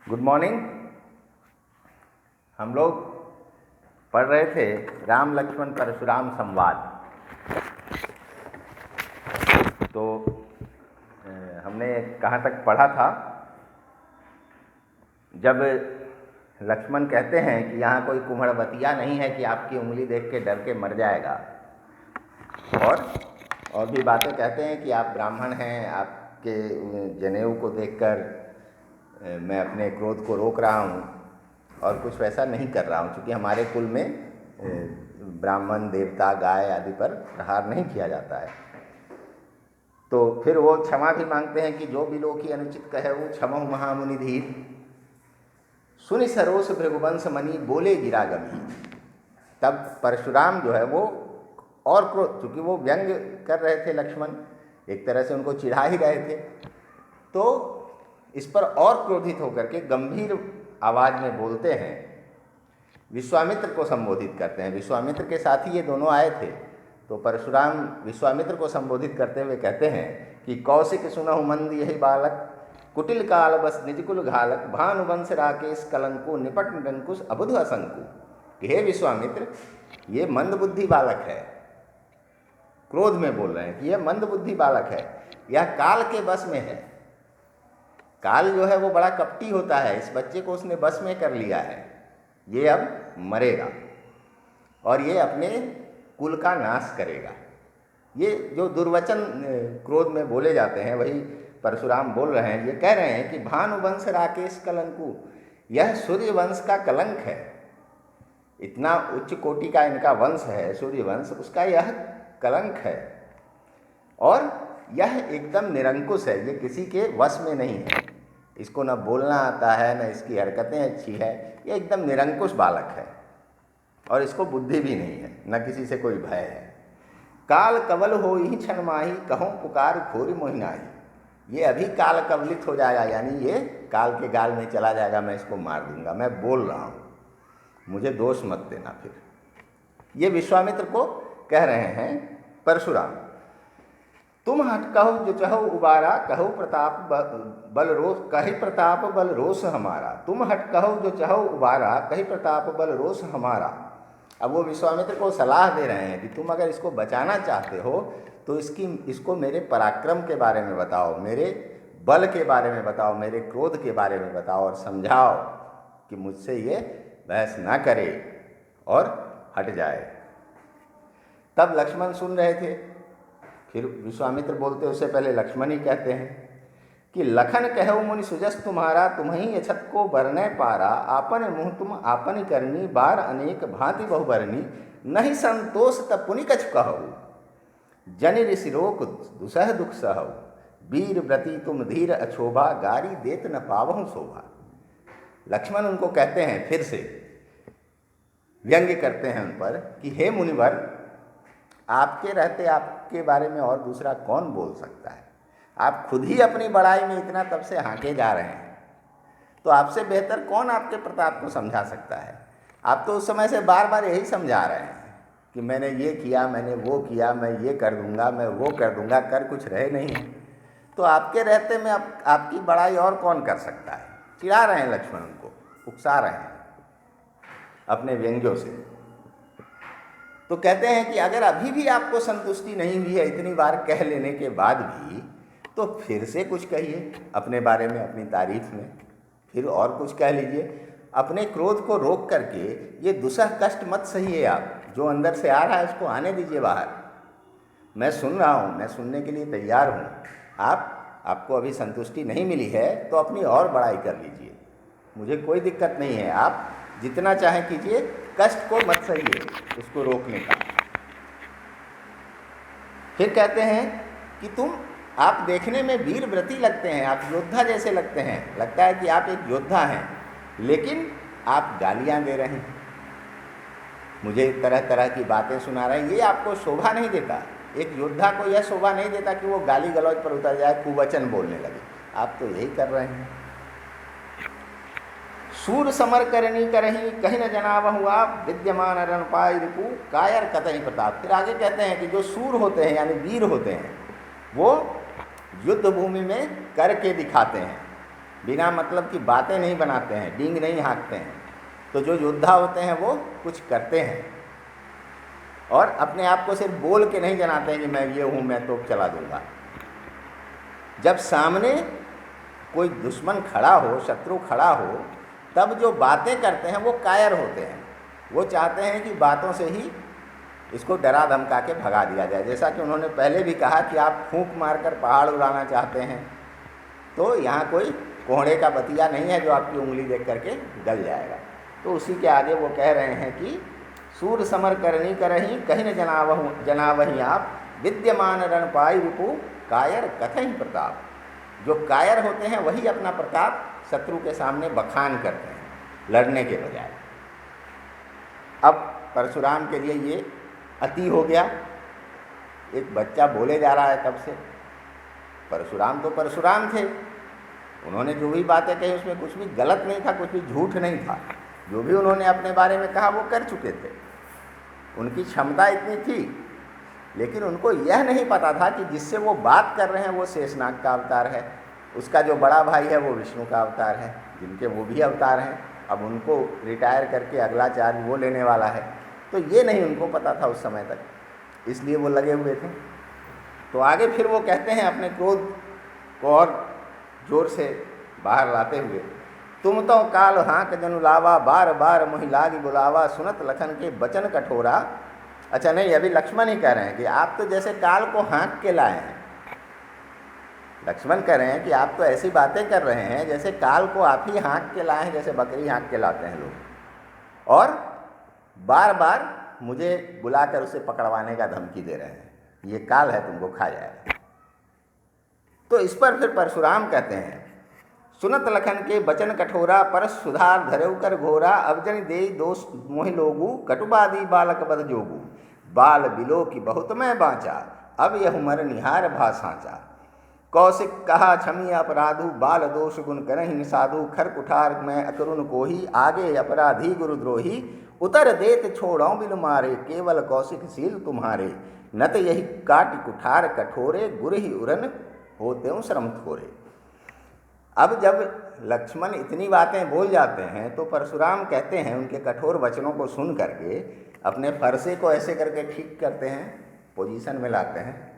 Good morning. हम लोग पढ़ रहे थे राम लक्ष्मण परशुराम संवाद। तो हमने कहाँ तक पढ़ा था, जब लक्ष्मण कहते हैं कि यहाँ कोई कुम्हड़वतिया नहीं है कि आपकी उंगली देख के डर के मर जाएगा, और भी बातें कहते हैं कि आप ब्राह्मण हैं, आपके जनेऊ को देखकर मैं अपने क्रोध को रोक रहा हूँ और कुछ वैसा नहीं कर रहा हूँ, क्योंकि हमारे कुल में ब्राह्मण देवता गाय आदि पर प्रहार नहीं किया जाता है। तो फिर वो क्षमा भी मांगते हैं कि जो बिलो की अनुचित कहे वो क्षमो महामुनि धीर, सुनि सरोस भृगुवंश मणि बोले गिरा गंभीर। तब परशुराम जो है वो और क्रोध, चूँकि वो व्यंग कर रहे थे, लक्ष्मण एक तरह से उनको चिढ़ा ही रहे थे, तो इस पर और क्रोधित होकर के गंभीर आवाज़ में बोलते हैं, विश्वामित्र को संबोधित करते हैं। विश्वामित्र के साथ ही ये दोनों आए थे। तो परशुराम विश्वामित्र को संबोधित करते हुए कहते हैं कि कौशिक सुनहु मंद यही बालक, कुटिल काल बस निजकुल घालक, भानुवंश राकेश कलंकु, निपट निरंकुश अबुध असंकु। हे विश्वामित्र, ये मंद बुद्धि बालक है। क्रोध में बोल रहे हैं कि यह मंद बुद्धि बालक है, यह काल के बस में है। काल जो है वो बड़ा कपटी होता है, इस बच्चे को उसने बस में कर लिया है, ये अब मरेगा और ये अपने कुल का नाश करेगा। ये जो दुर्वचन क्रोध में बोले जाते हैं वही परशुराम बोल रहे हैं। ये कह रहे हैं कि भानुवंश राकेश कलंकु, यह सूर्य वंश का कलंक है। इतना उच्च कोटि का इनका वंश है सूर्य वंश, उसका यह कलंक है और यह एकदम निरंकुश है, ये किसी के वश में नहीं है। इसको न बोलना आता है, न इसकी हरकतें अच्छी है, ये एकदम निरंकुश बालक है और इसको बुद्धि भी नहीं है, न किसी से कोई भय है। काल कवल हो ही क्षण माही, कहूँ पुकार खोरी मोहिनाही। ये अभी काल कवलित हो जाएगा, यानी ये काल के गाल में चला जाएगा, मैं इसको मार दूंगा, मैं बोल रहा हूँ, मुझे दोष मत देना। फिर ये विश्वामित्र को कह रहे हैं परशुराम, तुम हट कहो जो चहो उबारा, कहो प्रताप बल रोष, कही प्रताप बल रोष हमारा। तुम हट कहो जो चहो उबारा, कही प्रताप बल रोष हमारा। अब वो विश्वामित्र को सलाह दे रहे हैं कि तुम अगर इसको बचाना चाहते हो तो इसको मेरे पराक्रम के बारे में बताओ, मेरे बल के बारे में बताओ, मेरे क्रोध के बारे में बताओ और समझाओ कि मुझसे ये बहस ना करे और हट जाए। तब लक्ष्मण सुन रहे थे। फिर विश्वामित्र बोलते उससे पहले लक्ष्मण ही कहते हैं कि लखन कहु मुनि सुजस तुम्हारा, तुम्हीं अछत को बरने पारा। आपन मुँह तुम आपन करनी, बार अनेक भांति बहुबरनी। नहीं संतोष तब पुनि कछ कहु, जनि ऋषि रोक दुसह दुख सहु। वीर व्रती तुम धीर अछोभा, गारी देत न पावहु शोभा। लक्ष्मण उनको कहते हैं, फिर से व्यंग्य करते हैं उन पर कि हे मुनिवर, आपके रहते आपके बारे में और दूसरा कौन बोल सकता है? आप खुद ही अपनी बड़ाई में इतना तब से हाँके जा रहे हैं, तो आपसे बेहतर कौन आपके प्रताप को समझा सकता है? आप तो उस समय से बार बार यही समझा रहे हैं कि मैंने ये किया, मैंने वो किया, मैं ये कर दूंगा, मैं वो कर दूंगा, कर कुछ रहे नहीं। तो आपके रहते में आपकी बड़ाई और कौन कर सकता है? चिढ़ा रहे हैं लक्ष्मण, उनको उकसा रहे हैं अपने व्यंग्यों से। तो कहते हैं कि अगर अभी भी आपको संतुष्टि नहीं हुई है इतनी बार कह लेने के बाद भी, तो फिर से कुछ कहिए अपने बारे में, अपनी तारीफ में फिर और कुछ कह लीजिए। अपने क्रोध को रोक करके ये दुसह कष्ट मत सहिए। आप जो अंदर से आ रहा है उसको आने दीजिए बाहर। मैं सुन रहा हूँ, मैं सुनने के लिए तैयार हूँ। आपको अभी संतुष्टि नहीं मिली है तो अपनी और बड़ाई कर लीजिए, मुझे कोई दिक्कत नहीं है। आप जितना चाहें कीजिए, कष्ट को मत सहिए, उसको रोकने का। फिर कहते हैं कि आप देखने में वीर व्रती लगते हैं, आप योद्धा जैसे लगते हैं, लगता है कि आप एक योद्धा हैं, लेकिन आप गालियां दे रहे हैं, मुझे तरह तरह की बातें सुना रहे हैं। ये आपको शोभा नहीं देता। एक योद्धा को यह शोभा नहीं देता कि वो गाली गलौज पर उतर जाए, कुवचन बोलने लगे। आप तो यही कर रहे हैं। सूर समर करनी करही, कहीं न जनाव हुआ, विद्यमान रण पाई रिपु, कायर कतई प्रताप। फिर आगे कहते हैं कि जो सूर होते हैं यानी वीर होते हैं, वो युद्ध भूमि में करके दिखाते हैं। बिना मतलब की बातें नहीं बनाते हैं, डींग नहीं हाँकते हैं। तो जो योद्धा होते हैं वो कुछ करते हैं और अपने आप को सिर्फ बोल के नहीं जनाते हैं कि मैं ये हूँ, मैं तोप चला दूंगा। जब सामने कोई दुश्मन खड़ा हो, शत्रु खड़ा हो, तब जो बातें करते हैं वो कायर होते हैं। वो चाहते हैं कि बातों से ही इसको डरा धमका के भगा दिया जाए। जैसा कि उन्होंने पहले भी कहा कि आप फूंक मारकर पहाड़ उड़ाना चाहते हैं, तो यहाँ कोई कोहड़े का बतिया नहीं है जो आपकी उंगली देख करके गल जाएगा। तो उसी के आगे वो कह रहे हैं कि सूर समर करनी करही कहीं न जनावही आप, विद्यमान रण पाई रिपु कायर कथई प्रताप। जो कायर होते हैं वही अपना प्रताप शत्रु के सामने बखान करते हैं, लड़ने के बजाय। अब परशुराम के लिए ये अति हो गया। एक बच्चा बोले जा रहा है तब से। परशुराम तो परशुराम थे, उन्होंने जो भी बातें कही उसमें कुछ भी गलत नहीं था, कुछ भी झूठ नहीं था। जो भी उन्होंने अपने बारे में कहा वो कर चुके थे, उनकी क्षमता इतनी थी। लेकिन उनको यह नहीं पता था कि जिससे वो बात कर रहे हैं वो शेषनाग का अवतार है, उसका जो बड़ा भाई है वो विष्णु का अवतार है, जिनके वो भी अवतार हैं। अब उनको रिटायर करके अगला चार्ज वो लेने वाला है। तो ये नहीं उनको पता था उस समय तक, इसलिए वो लगे हुए थे। तो आगे फिर वो कहते हैं अपने क्रोध को और जोर से बाहर लाते हुए, तुम तो काल हाँक जनु लावा, बार बार मोहि लागी बुलावा, सुनत लखन के बचन कठोरा। अच्छा नहीं, अभी लक्ष्मण ही कह रहे हैं कि आप तो जैसे काल को हाँक के लाए हैं। लक्ष्मण कह रहे हैं कि आप तो ऐसी बातें कर रहे हैं जैसे काल को आप ही हाँक के लाए हैं, जैसे बकरी हाँक के लाते हैं लोग, और बार बार मुझे बुलाकर उसे पकड़वाने का धमकी दे रहे हैं। ये काल है, तुमको खा जाएगा। तो इस पर फिर परशुराम कहते हैं, सुनत लखन के बचन कठोरा, परस सुधार धरेउ कर घोरा, अवजन देई दोष मोहि लोगू, कटुबादी बालक बद जोगू, बाल बिलो की बहुत मैं बाँचा, अब यह उमर निहार भा साँचा। कौशिक कहा क्षमी अपराधु, बाल दोष गुण करहि निसाधु, खर कुठार मैं अकरुण कोही, आगे अपराधी गुरुद्रोही, उतर देत छोड़ौ बिनु मारे, केवल कौशिक सील तुम्हारे, नत यही काट कुठार कठोरे, गुर ही उरन होते श्रम थोरे। अब जब लक्ष्मण इतनी बातें बोल जाते हैं तो परशुराम कहते हैं, उनके कठोर वचनों को सुन करके अपने फरसे को ऐसे करके ठीक करते हैं, पोजीशन में लाते हैं,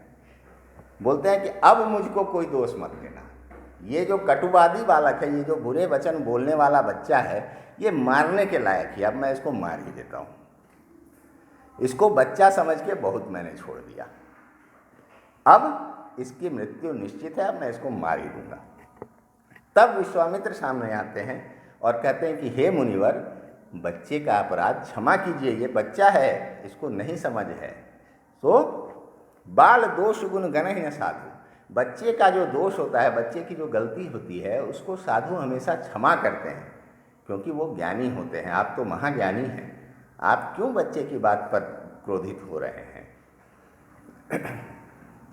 बोलते हैं कि अब मुझको कोई दोष मत देना। ये जो कटुवादी बालक है, ये जो बुरे वचन बोलने वाला बच्चा है, ये मारने के लायक ही, अब मैं इसको मार ही देता हूँ। इसको बच्चा समझ के बहुत मैंने छोड़ दिया, अब इसकी मृत्यु निश्चित है, अब मैं इसको मार ही दूंगा। तब विश्वामित्र सामने आते हैं और कहते हैं कि हे मुनिवर, बच्चे का अपराध क्षमा कीजिए, ये बच्चा है, इसको नहीं समझ है। तो बाल दोष गुण गणहि न साधु, बच्चे का जो दोष होता है, बच्चे की जो गलती होती है, उसको साधु हमेशा क्षमा करते हैं, क्योंकि वो ज्ञानी होते हैं। आप तो महाज्ञानी हैं, आप क्यों बच्चे की बात पर क्रोधित हो रहे हैं।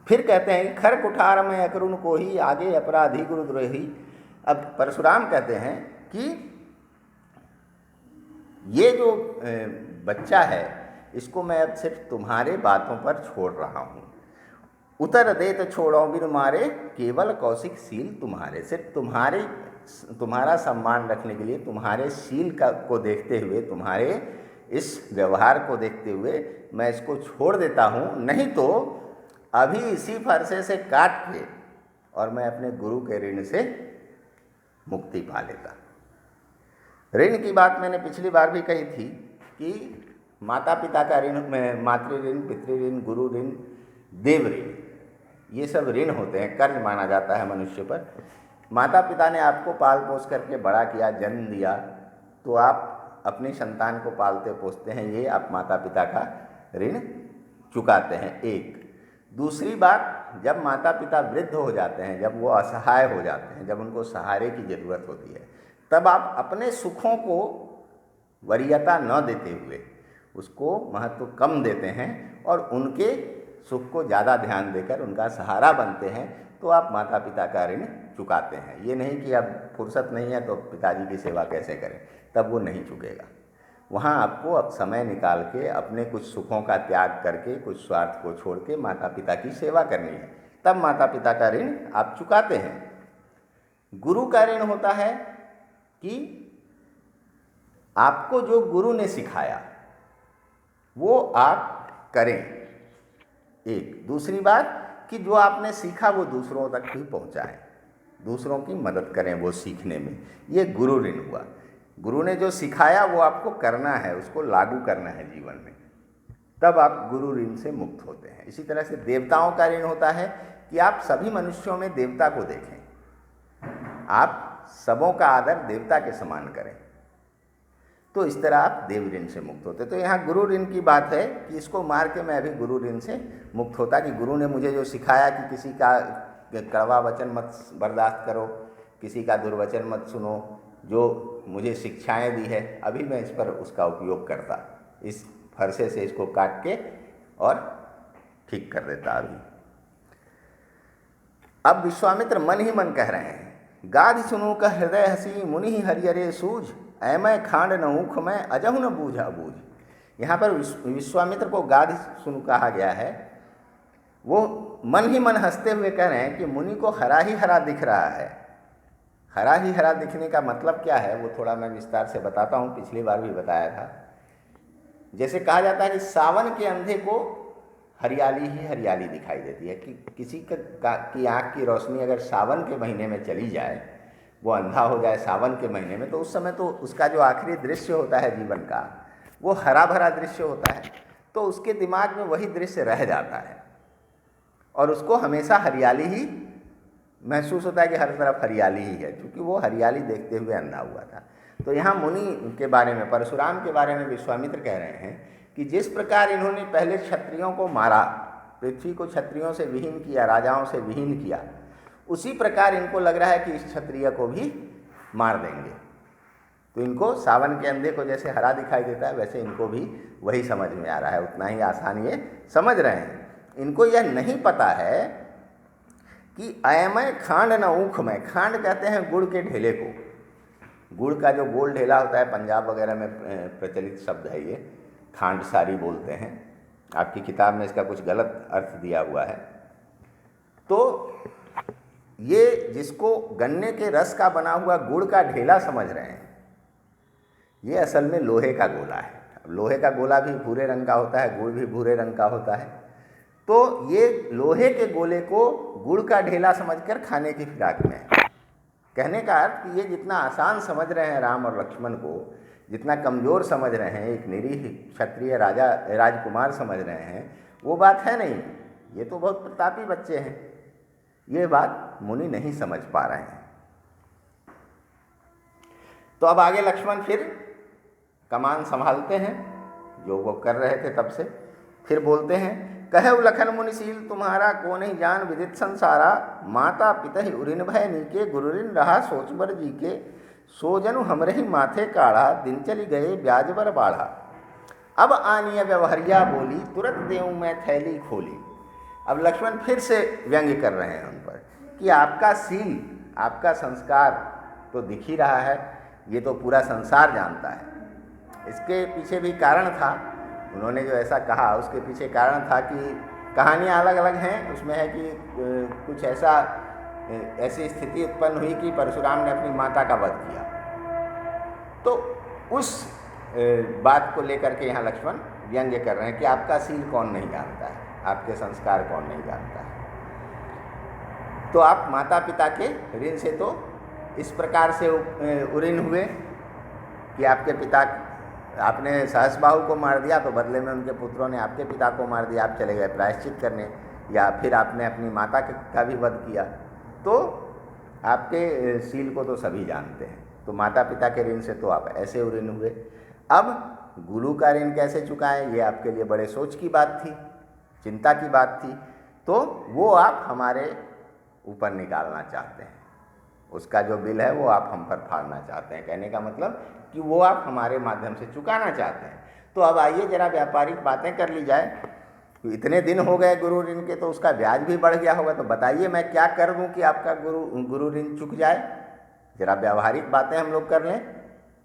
फिर कहते हैं खर कुठार में अकरुण को ही, आगे अपराधी गुरुद्रोही। अब परशुराम कहते हैं कि ये जो बच्चा है, इसको मैं अब सिर्फ तुम्हारे बातों पर छोड़ रहा हूँ। उतर देत छोड़ो बिन मारे, केवल कौशिक सील तुम्हारे। सिर्फ तुम्हारा सम्मान रखने के लिए, तुम्हारे सील को देखते हुए, तुम्हारे इस व्यवहार को देखते हुए मैं इसको छोड़ देता हूँ, नहीं तो अभी इसी फरसे से काट के और मैं अपने गुरु के ऋण से मुक्ति पा लेता। ऋण की बात मैंने पिछली बार भी कही थी कि माता पिता का ऋण में मातृ ऋण, पितृ ऋण, गुरु ऋण, देव ऋण, ये सब ऋण होते हैं, कर्ज माना जाता है मनुष्य पर। माता पिता ने आपको पाल पोस करके बड़ा किया, जन्म दिया, तो आप अपनी संतान को पालते पोसते हैं, ये आप माता पिता का ऋण चुकाते हैं। एक दूसरी बात, जब माता पिता वृद्ध हो जाते हैं, जब वो असहाय हो जाते हैं, जब उनको सहारे की ज़रूरत होती है, तब आप अपने सुखों को वरीयता न देते हुए उसको महत्व कम देते हैं और उनके सुख को ज़्यादा ध्यान देकर उनका सहारा बनते हैं, तो आप माता पिता का ऋण चुकाते हैं। ये नहीं कि अब फुर्सत नहीं है तो पिताजी की सेवा कैसे करें, तब वो नहीं चुकेगा। वहाँ आपको अब समय निकाल के अपने कुछ सुखों का त्याग करके, कुछ स्वार्थ को छोड़ के माता पिता की सेवा करनी है, तब माता पिता का ऋण आप चुकाते हैं। गुरु का ऋण होता है कि आपको जो गुरु ने सिखाया वो आप करें। एक दूसरी बात कि जो आपने सीखा वो दूसरों तक भी पहुंचाएं, दूसरों की मदद करें वो सीखने में। ये गुरु ऋण हुआ। गुरु ने जो सिखाया वो आपको करना है, उसको लागू करना है जीवन में, तब आप गुरु ऋण से मुक्त होते हैं। इसी तरह से देवताओं का ऋण होता है कि आप सभी मनुष्यों में देवता को देखें, आप सबों का आदर देवता के समान करें, तो इस तरह आप देव ऋण से मुक्त होते। तो यहाँ गुरु ऋण की बात है कि इसको मार के मैं अभी गुरु ऋण से मुक्त होता, कि गुरु ने मुझे जो सिखाया कि किसी का कड़वा वचन मत बर्दाश्त करो, किसी का दुर्वचन मत सुनो, जो मुझे शिक्षाएं दी है, अभी मैं इस पर उसका उपयोग करता, इस फरसे से इसको काट के और ठीक कर देता। अभी अब विश्वामित्र मन ही मन कह रहे हैं, गाधि सुनू का हृदय हसी मुनि हरियरे सूझ, ऐमै खांड न ऊख में अजहु न बूझा बूझ। यहाँ पर विश्वामित्र को गाधि सुनु कहा गया है। वो मन ही मन हंसते हुए कह रहे हैं कि मुनि को हरा ही हरा दिख रहा है। हरा ही हरा दिखने का मतलब क्या है वो थोड़ा मैं विस्तार से बताता हूँ, पिछली बार भी बताया था। जैसे कहा जाता है कि सावन के अंधे को हरियाली ही हरियाली दिखाई देती है, कि किसी की आँख की रोशनी अगर सावन के महीने में चली जाए, वो अंधा हो जाए सावन के महीने में, तो उस समय तो उसका जो आखिरी दृश्य होता है जीवन का, वो हरा भरा दृश्य होता है, तो उसके दिमाग में वही दृश्य रह जाता है और उसको हमेशा हरियाली ही महसूस होता है कि हर तरफ हरियाली ही है, क्योंकि वो हरियाली देखते हुए अंधा हुआ था। तो यहाँ मुनि के बारे में, परशुराम के बारे में विश्वामित्र कह रहे हैं कि जिस प्रकार इन्होंने पहले क्षत्रियों को मारा, पृथ्वी को क्षत्रियों से विहीन किया, राजाओं से विहीन किया, उसी प्रकार इनको लग रहा है कि इस क्षत्रिय को भी मार देंगे। तो इनको सावन के अंधे को जैसे हरा दिखाई देता है, वैसे इनको भी वही समझ में आ रहा है, उतना ही आसान ये समझ रहे हैं। इनको यह नहीं पता है कि अयमय खांड न ऊख में, खांड कहते हैं गुड़ के ढेले को, गुड़ का जो गोल ढेला होता है, पंजाब वगैरह में प्रचलित शब्द है ये, खांड सारी बोलते हैं। आपकी किताब में इसका कुछ गलत अर्थ दिया हुआ है। तो ये जिसको गन्ने के रस का बना हुआ गुड़ का ढेला समझ रहे हैं, ये असल में लोहे का गोला है। लोहे का गोला भी भूरे रंग का होता है, गुड़ भी भूरे रंग का होता है। तो ये लोहे के गोले को गुड़ का ढेला समझकर खाने की फिराक में है। कहने का अर्थ कि ये जितना आसान समझ रहे हैं राम और लक्ष्मण को, जितना कमज़ोर समझ रहे हैं, एक निरीह क्षत्रिय राजकुमार समझ रहे हैं, वो बात है नहीं। ये तो बहुत प्रतापी बच्चे हैं, ये बात मुनि नहीं समझ पा रहे हैं। तो अब आगे लक्ष्मण फिर कमान संभालते हैं, जो वो कर रहे थे तब से, फिर बोलते हैं, कहु लखन मुनिशील तुम्हारा को नहीं जान विदित संसारा, माता पिता ही उरिन भय नीके, गुरुरिन रहा सोच बर जी के, सो जनु हमरे ही माथे काढ़ा, दिन चली गए ब्याज बर बाढ़ा। अब आनिय व्यवहरिया बोली, तुरंत देऊँ मैं थैली खोली। अब लक्ष्मण फिर से व्यंग्य कर रहे हैं उन पर कि आपका सील, आपका संस्कार तो दिख ही रहा है, ये तो पूरा संसार जानता है। इसके पीछे भी कारण था, उन्होंने जो ऐसा कहा उसके पीछे कारण था कि कहानियाँ अलग अलग हैं। उसमें है कि कुछ ऐसी स्थिति उत्पन्न हुई कि परशुराम ने अपनी माता का वध किया, तो उस बात को लेकर के यहाँ लक्ष्मण व्यंग्य कर रहे हैं कि आपका सील कौन नहीं जानता है, आपके संस्कार कौन नहीं जानता है। तो आप माता पिता के ऋण से तो इस प्रकार से उऋण हुए कि आपके पिता, आपने सहस्बाहु को मार दिया तो बदले में उनके पुत्रों ने आपके पिता को मार दिया, आप चले गए प्रायश्चित करने, या फिर आपने अपनी माता का भी वध किया, तो आपके सील को तो सभी जानते हैं। तो माता पिता के ऋण से तो आप ऐसे उऋण हुए। अब गुरु का ऋण कैसे चुकाएं, ये आपके लिए बड़े सोच की बात थी, चिंता की बात थी, तो वो आप हमारे ऊपर निकालना चाहते हैं, उसका जो बिल है वो आप हम पर फाड़ना चाहते हैं। कहने का मतलब कि वो आप हमारे माध्यम से चुकाना चाहते हैं। तो अब आइए जरा व्यापारिक बातें कर ली जाए। तो इतने दिन हो गए गुरु ऋण के, तो उसका ब्याज भी बढ़ गया होगा, तो बताइए मैं क्या कर दूं कि आपका गुरु ऋण चुक जाए। जरा व्यावहारिक बातें हम लोग कर लें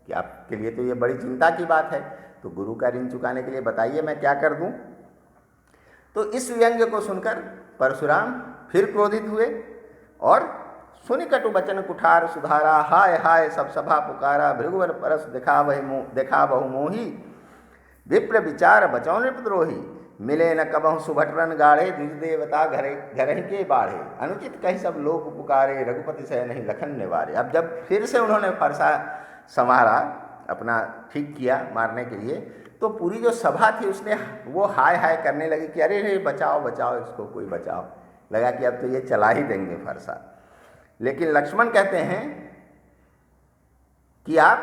कि आपके लिए तो ये बड़ी चिंता की बात है, तो गुरु का ऋण चुकाने के लिए बताइए मैं क्या कर दूं। तो इस व्यंग्य को सुनकर परशुराम फिर क्रोधित हुए और सुनि कटु बचन कुठार सुधारा, हाय हाय सब सभा पुकारा, भृगुवर परस देखा बहु मोही, विप्र विचार बचौ नृपद्रोही, मिले न कबहु सुभटरन गाढ़े, द्विज देवता घरहि के बाढ़े, अनुचित कही सब लोग पुकारे, रघुपति सह नहीं लखन निवारे। अब जब फिर से उन्होंने फरसा संवारा, अपना ठीक किया मारने के लिए, तो पूरी जो सभा थी उसने वो हाय हाय करने लगी कि अरे रे बचाओ बचाओ इसको, कोई बचाओ। लगा कि अब तो ये चला ही देंगे फरसा। लेकिन लक्ष्मण कहते हैं कि आप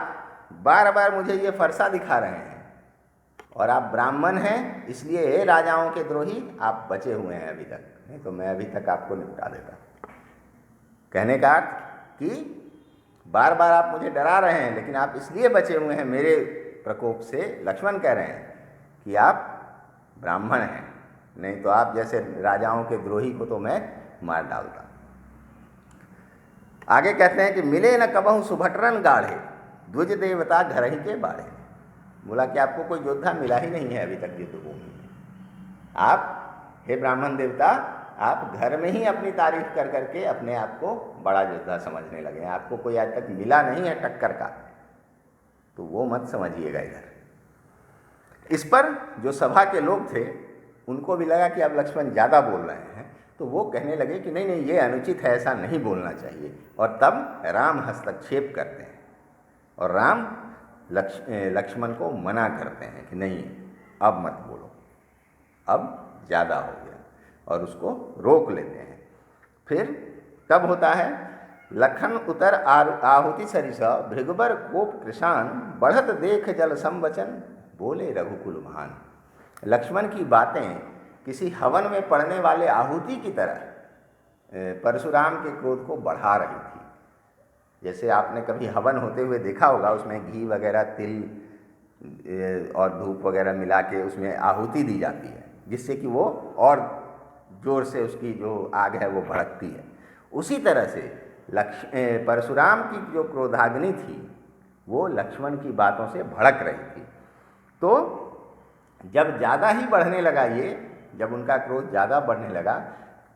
बार बार मुझे ये फरसा दिखा रहे हैं और आप ब्राह्मण हैं, इसलिए हे राजाओं के द्रोही आप बचे हुए हैं अभी तक, नहीं तो मैं अभी तक आपको निपटा देता। कहने का अर्थ कि बार बार आप मुझे डरा रहे हैं, लेकिन आप इसलिए बचे हुए हैं मेरे प्रकोप से। लक्ष्मण कह रहे हैं कि आप ब्राह्मण हैं, नहीं तो आप जैसे राजाओं के द्रोही को तो मैं मार डालता। आगे कहते हैं कि मिले न कबहु सुभटरन गाढ़े, द्विज देवता घर ही के बाढ़े। बोला कि आपको कोई योद्धा मिला ही नहीं है अभी तक युद्धभूमि में। आप हे ब्राह्मण देवता, आप घर में ही अपनी तारीफ कर करके अपने आप को बड़ा योद्धा समझने लगे हैं। आपको कोई आज तक मिला नहीं है टक्कर का, तो वो मत समझिएगा इधर। इस पर जो सभा के लोग थे उनको भी लगा कि अब लक्ष्मण ज़्यादा बोल रहे हैं, तो वो कहने लगे कि नहीं नहीं ये अनुचित है, ऐसा नहीं बोलना चाहिए। और तब राम हस्तक्षेप करते हैं और राम लक्ष्मण को मना करते हैं कि नहीं अब मत बोलो, अब ज़्यादा हो गया, और उसको रोक लेते हैं। फिर तब होता है लखन उतर आहुति सरिसा, भृगुबर कोप कृशान, बढ़त देख जल संवचन, बोले रघुकुल महान। लक्ष्मण की बातें किसी हवन में पड़ने वाले आहुति की तरह परशुराम के क्रोध को बढ़ा रही थी। जैसे आपने कभी हवन होते हुए देखा होगा, उसमें घी वगैरह, तिल और धूप वगैरह मिला के उसमें आहुति दी जाती है, जिससे कि वो और जोर से उसकी जो आग है वो भड़कती है। उसी तरह से परशुराम की जो क्रोधाग्नि थी वो लक्ष्मण की बातों से भड़क रही थी। तो जब ज़्यादा ही बढ़ने लगा ये, जब उनका क्रोध ज़्यादा बढ़ने लगा,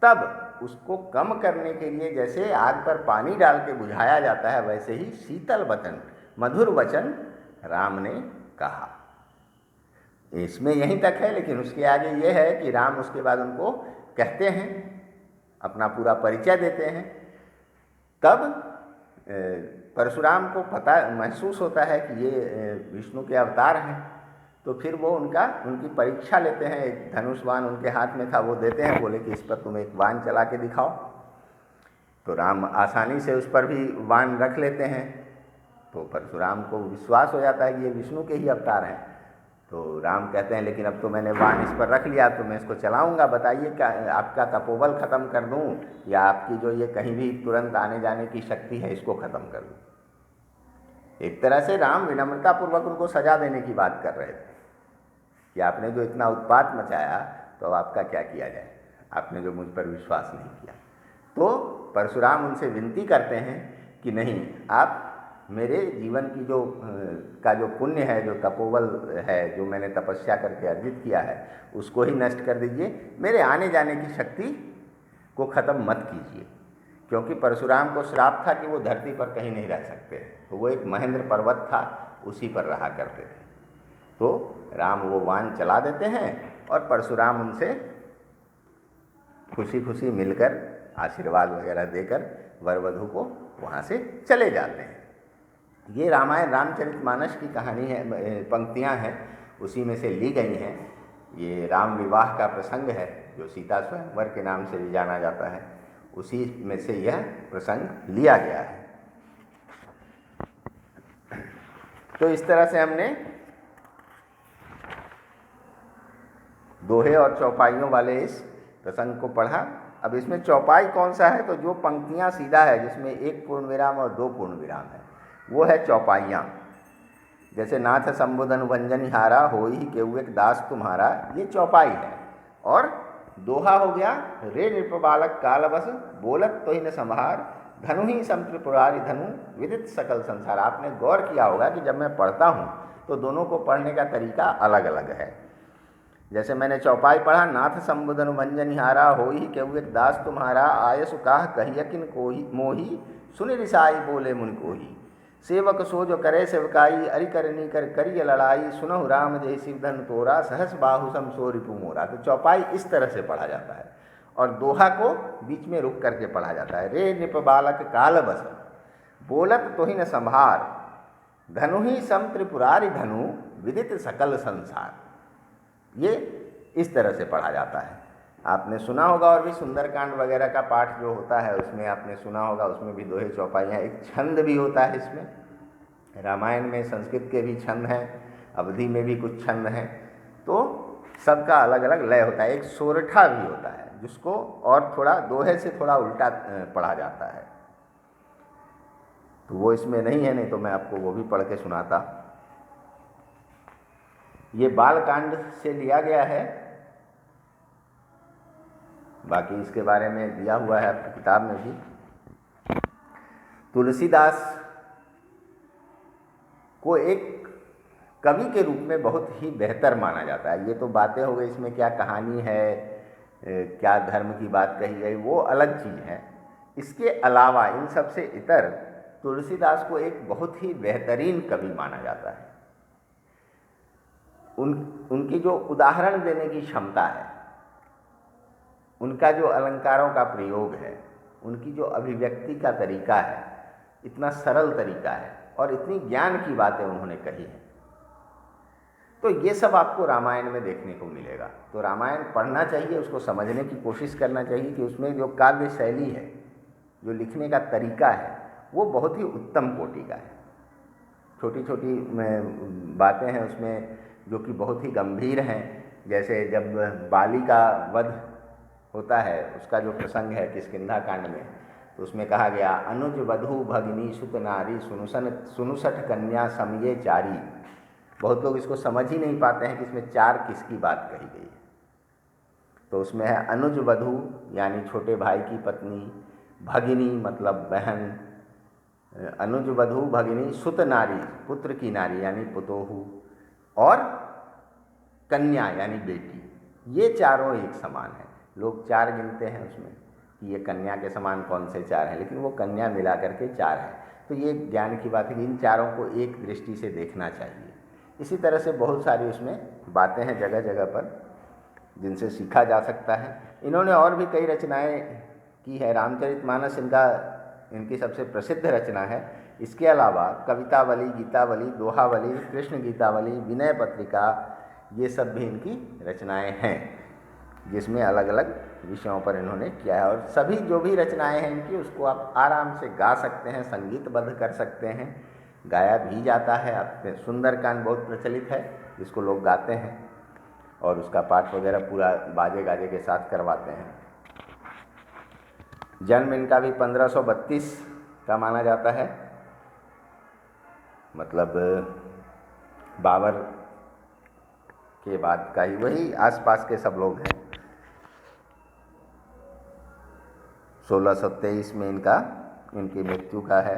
तब उसको कम करने के लिए जैसे आग पर पानी डाल के बुझाया जाता है, वैसे ही शीतल वचन, मधुर वचन राम ने कहा। इसमें यहीं तक है, लेकिन उसके आगे ये है कि राम उसके बाद उनको कहते हैं, अपना पूरा परिचय देते हैं। तब परशुराम को पता महसूस होता है कि ये विष्णु के अवतार हैं, तो फिर वो उनकी परीक्षा लेते हैं। एक धनुष बाण उनके हाथ में था, वो देते हैं, बोले कि इस पर तुम एक बाण चला के दिखाओ। तो राम आसानी से उस पर भी बाण रख लेते हैं। तो परशुराम को विश्वास हो जाता है कि ये विष्णु के ही अवतार हैं। तो राम कहते हैं लेकिन अब तो मैंने बाण इस पर रख लिया, तो मैं इसको चलाऊंगा, बताइए क्या आपका तपोबल खत्म कर दूं या आपकी जो ये कहीं भी तुरंत आने जाने की शक्ति है इसको खत्म कर दूं। एक तरह से राम विनम्रतापूर्वक उनको सजा देने की बात कर रहे थे कि आपने जो इतना उत्पात मचाया तो अब आपका क्या किया जाए, आपने जो मुझ पर विश्वास नहीं किया। तो परशुराम उनसे विनती करते हैं कि नहीं, आप मेरे जीवन की जो पुण्य है, जो तपोबल है, जो मैंने तपस्या करके अर्जित किया है, उसको ही नष्ट कर दीजिए, मेरे आने जाने की शक्ति को ख़त्म मत कीजिए। क्योंकि परशुराम को श्राप था कि वो धरती पर कहीं नहीं रह सकते, तो वो एक महेंद्र पर्वत था, उसी पर रहा करते थे। तो राम वो बाण चला देते हैं और परशुराम उनसे खुशी खुशी मिलकर आशीर्वाद वगैरह देकर वर वधू को वहाँ से चले जाते हैं। ये रामायण रामचरितमानस की कहानी है, पंक्तियाँ हैं, उसी में से ली गई हैं। ये राम विवाह का प्रसंग है जो सीता स्वयंवर के नाम से भी जाना जाता है, उसी में से यह प्रसंग लिया गया है। तो इस तरह से हमने दोहे और चौपाइयों वाले इस प्रसंग को पढ़ा। अब इसमें चौपाई कौन सा है, तो जो पंक्तियाँ सीधा है जिसमें एक पूर्ण विराम और दो पूर्ण विराम है, वो है चौपाइयाँ। जैसे नाथ संबोधन वंजन हारा, होई केहू एक दास तुम्हारा, ये चौपाई है। और दोहा हो गया, रे नृप बालक काल बस, बोलत तो ही न संभार, धनु ही संत्रिपुरारी धनु, विदित सकल संसार। आपने गौर किया होगा कि जब मैं पढ़ता हूँ तो दोनों को पढ़ने का तरीका अलग अलग है। जैसे मैंने चौपाई पढ़ा, नाथ संबुधन भंजन हारा होई केहू एक दास तुम्हारा, आयसु काह कहिय किन कोही मोही, सुनि रिसाई बोले मुनि कोही, सेवक सो जो करे सेवकाई, अरि करनी कर करिय लड़ाई, सुनहु राम जय शिवधन तोरा, सहस बाहु सम सो रिपु मोरा। तो चौपाई इस तरह से पढ़ा जाता है और दोहा को बीच में रुक करके पढ़ा जाता है। रे नृप बालक काल बस बोलत तोहि न संभार, धनु ही सम त्रिपुरारि धनु, विदित सकल संसार। ये इस तरह से पढ़ा जाता है। आपने सुना होगा और भी सुंदरकांड वगैरह का पाठ जो होता है उसमें आपने सुना होगा, उसमें भी दोहे चौपाइयाँ, एक छंद भी होता है इसमें। रामायण में संस्कृत के भी छंद हैं, अवधि में भी कुछ छंद हैं, तो सबका अलग अलग लय होता है। एक सोरठा भी होता है जिसको और थोड़ा दोहे से थोड़ा उल्टा पढ़ा जाता है, तो वो इसमें नहीं है, नहीं तो मैं आपको वो भी पढ़ के सुनाता। ये बालकांड से लिया गया है, बाकी इसके बारे में दिया हुआ है आपकी किताब में भी। तुलसीदास को एक कवि के रूप में बहुत ही बेहतर माना जाता है। ये तो बातें हो गई, इसमें क्या कहानी है, क्या धर्म की बात कही गई, वो अलग चीज़ है। इसके अलावा इन सब से इतर तुलसीदास को एक बहुत ही बेहतरीन कवि माना जाता है। उनकी जो उदाहरण देने की क्षमता है, उनका जो अलंकारों का प्रयोग है, उनकी जो अभिव्यक्ति का तरीका है, इतना सरल तरीका है और इतनी ज्ञान की बातें उन्होंने कही हैं, तो ये सब आपको रामायण में देखने को मिलेगा। तो रामायण पढ़ना चाहिए, उसको समझने की कोशिश करना चाहिए कि उसमें जो काव्य शैली है, जो लिखने का तरीका है, वो बहुत ही उत्तम कोटि का है। छोटी छोटी बातें हैं उसमें जो कि बहुत ही गंभीर हैं। जैसे जब बाली का वध होता है, उसका जो प्रसंग है किष्किंधा कांड में, तो उसमें कहा गया, अनुज वधू भगिनी सुत नारी, सुनुसठ कन्या समये चारी। बहुत लोग इसको समझ ही नहीं पाते हैं कि इसमें चार किसकी बात कही गई है। तो उसमें है अनुज वधू यानी छोटे भाई की पत्नी, भगिनी मतलब बहन, अनुज वधू भगिनी, सुत नारी पुत्र की नारी यानी पुतोहू, और कन्या यानी बेटी। ये चारों एक समान है। लोग चार गिनते हैं उसमें कि ये कन्या के समान कौन से चार हैं, लेकिन वो कन्या मिला करके चार है। तो ये ज्ञान की बात है कि इन चारों को एक दृष्टि से देखना चाहिए। इसी तरह से बहुत सारी उसमें बातें हैं जगह जगह पर जिनसे सीखा जा सकता है। इन्होंने और भी कई रचनाएं की है। रामचरितमानस इनकी सबसे प्रसिद्ध रचना है। इसके अलावा कवितावली, गीतावली, दोहावली, कृष्ण गीतावली, विनय पत्रिका, ये सब भी इनकी रचनाएं हैं जिसमें अलग अलग विषयों पर इन्होंने किया है। और सभी जो भी रचनाएं हैं इनकी, उसको आप आराम से गा सकते हैं, संगीतबद्ध कर सकते हैं, गाया भी जाता है। आप सुंदरकांड बहुत प्रचलित है जिसको लोग गाते हैं और उसका पाठ वगैरह पूरा बाजे गाजे के साथ करवाते हैं। जन्म इनका भी 1532 का माना जाता है, मतलब बाबर के बाद का ही, वही आसपास के सब लोग हैं। 1623 में इनकी मृत्यु का है।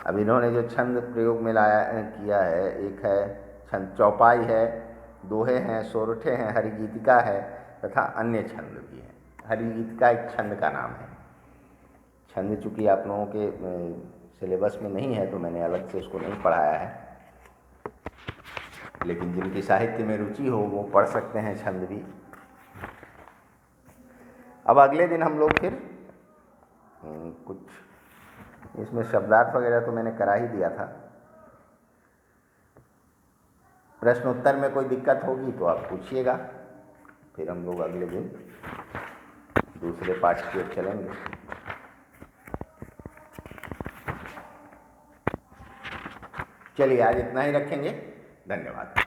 अब इन्होंने जो छंद प्रयोग में किया है, एक है छंद चौपाई है, दोहे हैं, सोरठे हैं, हरिगीतिका है तथा अन्य छंद भी हैं। हरिगीतिका एक छंद का नाम है। छंद चूँकि आप लोगों के सिलेबस में नहीं है तो मैंने अलग से उसको नहीं पढ़ाया है, लेकिन जिनकी साहित्य में रुचि हो वो पढ़ सकते हैं छंद भी। अब अगले दिन हम लोग फिर कुछ इसमें शब्दार्थ वगैरह तो मैंने करा ही दिया था। प्रश्न उत्तर में कोई दिक्कत होगी तो आप पूछिएगा, फिर हम लोग अगले दिन दूसरे पाठ की ओर चलेंगे। चलिए आज इतना ही रखेंगे। धन्यवाद।